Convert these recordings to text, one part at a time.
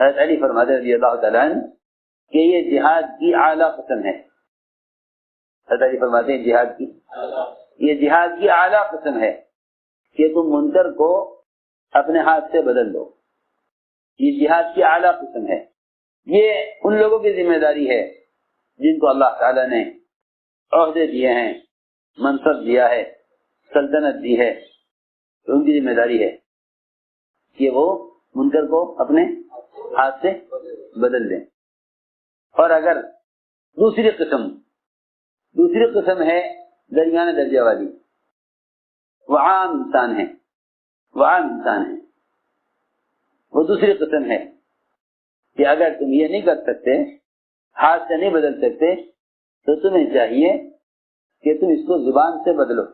حضرت علی فرماتے رضی اللہ تعالیٰ عنہ کہ یہ جہاد کی اعلیٰ قسم ہے. حضرت علی فرماتے ہیں یہ جہاد کی اعلیٰ قسم ہے کہ تم منکر کو اپنے ہاتھ سے بدل دو. یہ جہاد کی اعلیٰ قسم ہے. یہ ان لوگوں کی ذمہ داری ہے جن کو اللہ تعالیٰ نے عہدے دیے ہیں، منصب دیا ہے، سلطنت دی ہے، تو ان کی ذمہ داری ہے کہ وہ منکر کو اپنے ہاتھ سے بدل دیں. اور اگر دوسری قسم ہے درمیانے درجے والی، وہ عام انسان ہے، وہ دوسری قسم ہے کہ اگر تم یہ نہیں کر سکتے، ہاتھ سے نہیں بدل سکتے، تو تمہیں چاہیے کہ تم اس کو زبان سے بدلو.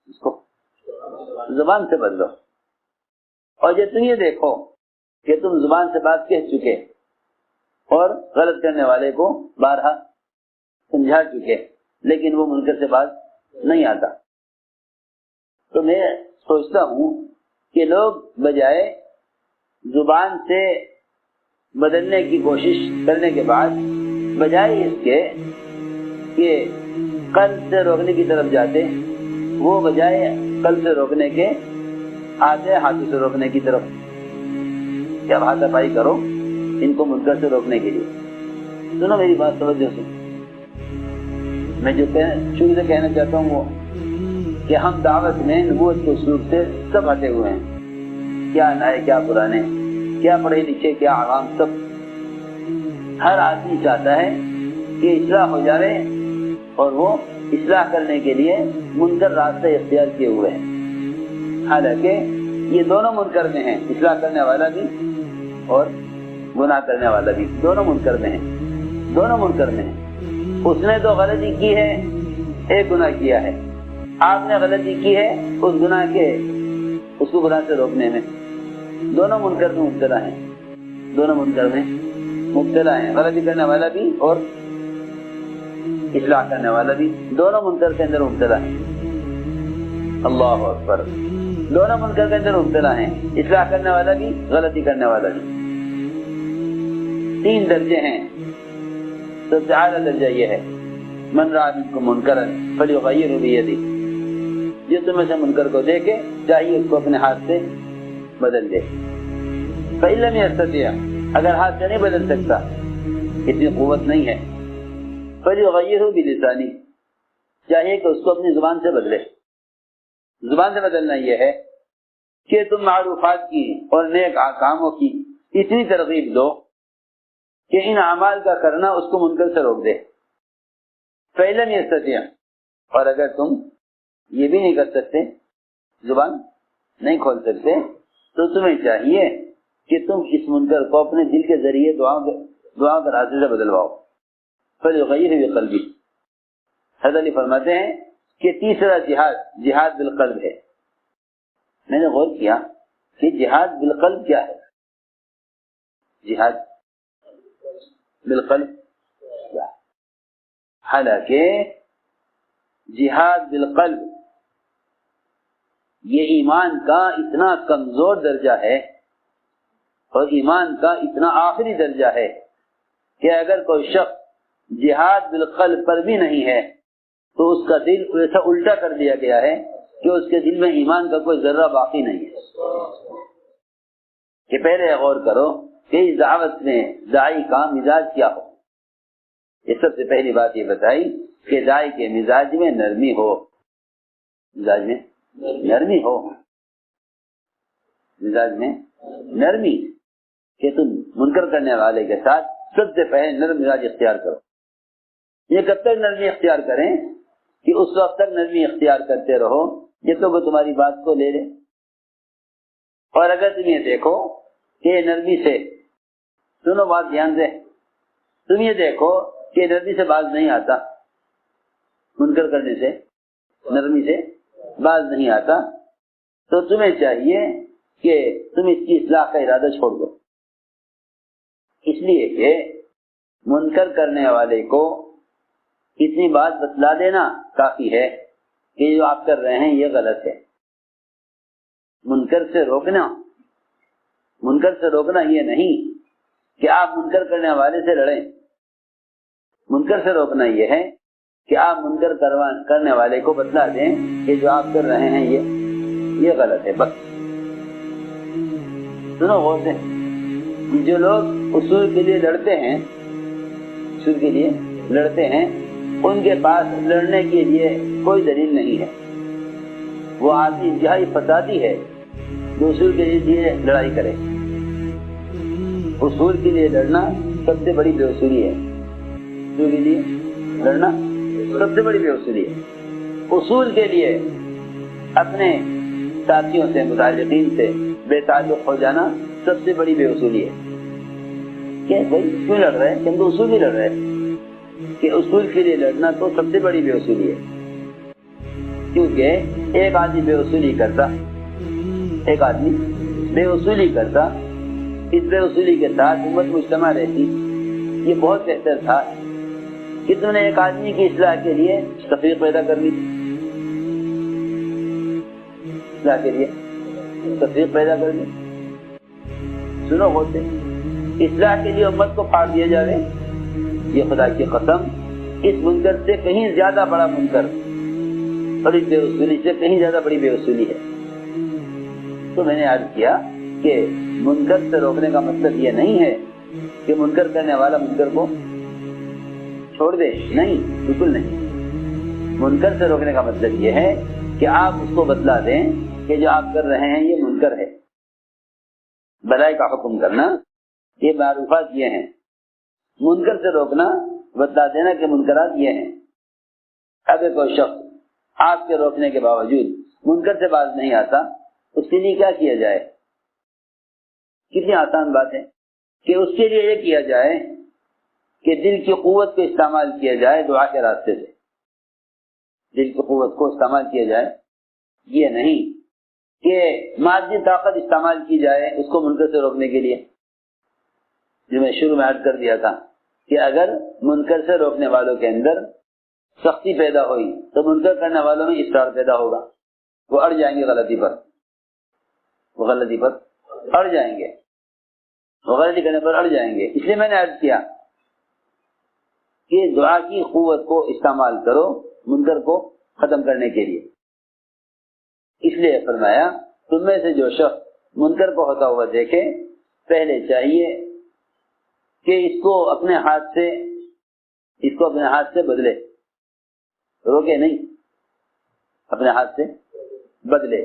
اس کو زبان سے بدلو. اور جب تم یہ دیکھو کہ تم زبان سے بات کہہ چکے اور غلط کرنے والے کو بارہا سمجھا چکے، لیکن وہ منکر سے بات نہیں آتا، تو میں سوچتا ہوں کہ لوگ بجائے زبان سے بدلنے کی کوشش کرنے کے بعد، بجائے اس کے کہ قلب سے روکنے کی طرف جاتے، وہ بجائے قلب سے روکنے کے آتے ہاتھوں سے روکنے کی طرف. کیا ہاتھ پائی کرو ان کو منکر سے روکنے کے لیے. سنو میری بات توجہ سے. میں جو شروع سے کہنا چاہتا ہوں وہ کہ ہم دعوت میں نبوت کے اسلوب سے سب ہٹے ہوئے ہیں. کیا نئے کیا پرانے، کیا پڑھے لکھے کیا عوام، سب ہر آدمی چاہتا ہے کہ اصلاح ہو جائے، اور وہ اصلاح کرنے کے لیے منکر راستے اختیار کیے ہوئے ہیں. حالانکہ یہ دونوں منکر میں ہیں، اصلاح کرنے والا بھی اور گناہ کرنے والا بھی، دونوں منکر میں ہیں. اس نے تو غلطی کی ہے، ایک گناہ کیا ہے. آپ نے غلطی کی ہے اس گناہ کے، اس کو گناہ سے روکنے میں. دونوں منکر میں مبتلا ہیں، غلطی کرنے والا بھی اور اصلاح کرنے والا بھی، دونوں منکر کے اندر مبتلا ہیں. اللہ اکبر. دونوں منکر کے اندر مبتلا ہیں، اصلاح کرنے والا بھی، غلطی کرنے والا بھی. 3 درجے ہیں. سب سے اعلیٰ درجہ یہ ہے من رأى منکم منکرا فلیغیرہ بیدہ. جو تم میں سے منکر کو دیکھے چاہیے اس کو اپنے ہاتھ سے بدل دے. فإن لم يستطع، اگر ہاتھ سے نہیں بدل سکتا، اتنی قوت نہیں ہے، فلیغیرہ بلسانہ، چاہیے کہ اس کو اپنی زبان سے بدلے. زبان سے بدلنا یہ ہے کہ تم معروفات کی اور نیک کاموں کی اتنی ترغیب دو کہ ان اعمال کا کرنا اس کو منکر سے روک دے. فإن لم يستطع، اور اگر تم یہ بھی نہیں کر سکتے، زبان نہیں کھول سکتے، تو تمہیں چاہیے کہ تم اس منکر کو اپنے دل کے ذریعے دعا کے راستے سے بدلواؤ. فلیغیرہ بقلبہ. حضرت علی فرماتے ہیں کہ تیسرا جہاد بالقلب ہے. میں نے غور کیا کہ جہاد بالقلب کیا ہے. جہاد بالقلب کیا ہے؟ حالانکہ جہاد بالقلب یہ ایمان کا اتنا کمزور درجہ ہے اور ایمان کا اتنا آخری درجہ ہے کہ اگر کوئی شخص جہاد بالقلب پر بھی نہیں ہے تو اس کا دل ایسا الٹا کر دیا گیا ہے کہ اس کے دل میں ایمان کا کوئی ذرہ باقی نہیں ہے. کہ پہلے غور کرو کہ اس دعوت میں داعی کا مزاج کیا ہو. یہ سب سے پہلی بات یہ بتائی کہ داعی کے مزاج میں نرمی ہو. مزاج میں نرمی، کہ تم منکر کرنے والے کے ساتھ سب سے پہلے نرم مزاج اختیار کرو. یہ کب تک نرمی اختیار کریں کہ اس وقت تک نرمی اختیار کرتے رہو جب تک وہ تمہاری بات کو لے لے. اور اگر تم یہ دیکھو کہ نرمی سے، سنو بات دھیان سے، تم یہ دیکھو کہ نرمی سے باز نہیں آتا، منکر کرنے سے نرمی سے باز نہیں آتا، تو تمہیں چاہیے کہ تم اس کی اصلاح کا ارادہ چھوڑ دو. اس لیے کہ منکر کرنے والے کو اتنی بات بتلا دینا کافی ہے کہ جو آپ کر رہے ہیں یہ غلط ہے. منکر سے روکنا منکر سے روکنا یہ نہیں کہ آپ منکر کرنے والے سے لڑیں، منکر سے روکنا یہ ہے کہ آپ منکر کرنے والے کو بتلا دیں کہ جو آپ کر رہے ہیں یہ غلط ہے. بس سنو غور سے، جو لوگ اصول کے لیے لڑتے ہیں، اصول کے لیے لڑتے ہیں، ان کے پاس لڑنے کے لیے کوئی دلیل نہیں ہے. وہ آدمی انتہائی فسادی ہے جو اصول کے لیے لڑائی کرے. اصول کے لیے لڑنا سب سے بڑی بے اصولی ہے. اصول کے لیے لڑنا سب سے بڑی بے اصولی ہے. اصول کے لیے اپنے ساتھیوں سے، متعلقین سے بے تعلق ہو جانا سب سے بڑی بے اصولی ہے. کہ بھائی کیوں لڑ رہے ہیں؟ کہ ہم تو اصول ہی لڑ رہے ہیں. کہ اصول کے لیے لڑنا تو سب سے بڑی بے اصولی ہے. کیونکہ ایک آدمی بے اصولی کرتا، ایک آدمی بے اصولی کرتا، اس بے اصولی کے ساتھ امت مجتمع رہتی. یہ بہت بہتر تھا کہ تم نے ایک آدمی کی اصلاح کے لیے تفریق پیدا کر لی، اصلاح کے لیے تفریق پیدا کر لی. سنو ہوتے اصلاح کے لیے امت کو پھاڑ دیا جائے، یہ خدا کی قسم اس منکر سے کہیں زیادہ بڑا منکر اور اس بے اصولی سے کہیں زیادہ بڑی بے اصولی ہے. تو میں نے عرض کیا کہ منکر سے روکنے کا مطلب یہ نہیں ہے کہ منکر کرنے والا منکر کو چھوڑ دے، نہیں، بالکل نہیں. منکر سے روکنے کا مطلب یہ ہے کہ آپ اس کو بتلا دیں کہ جو آپ کر رہے ہیں یہ منکر ہے. بھلائی کا حکم کرنا یہ معروفات یہ ہیں. منکر سے روکنا بتلا دینا کہ منکرات یہ ہیں. اگر کوئی شخص آپ کے روکنے کے باوجود منکر سے باز نہیں آتا، اس کے لیے کیا کیا جائے؟ کتنی آسان بات ہے کہ اس کے لیے یہ کیا جائے کہ دل کی قوت کو استعمال کیا جائے دعا کے راستے سے. دل کی قوت کو استعمال کیا جائے، یہ نہیں کہ مادی طاقت استعمال کی جائے اس کو منکر سے روکنے کے لیے. جو میں شروع میں عرض کر دیا تھا کہ اگر منکر سے روکنے والوں کے اندر سختی پیدا ہوئی تو منکر کرنے والوں میں اصرار پیدا ہوگا. وہ اڑ جائیں گے غلطی پر، وہ غلطی پر اڑ جائیں گے، وہ غلطی کرنے پر اڑ جائیں گے. اس لیے میں نے عرض کیا کہ دعا کی قوت کو استعمال کرو منکر کو ختم کرنے کے لیے. اس لیے فرمایا تم میں سے جو شخص منکر کو ہوتا ہوا دیکھے، پہلے چاہیے کہ اس کو اپنے ہاتھ سے بدلے، روکے نہیں، اپنے ہاتھ سے بدلے.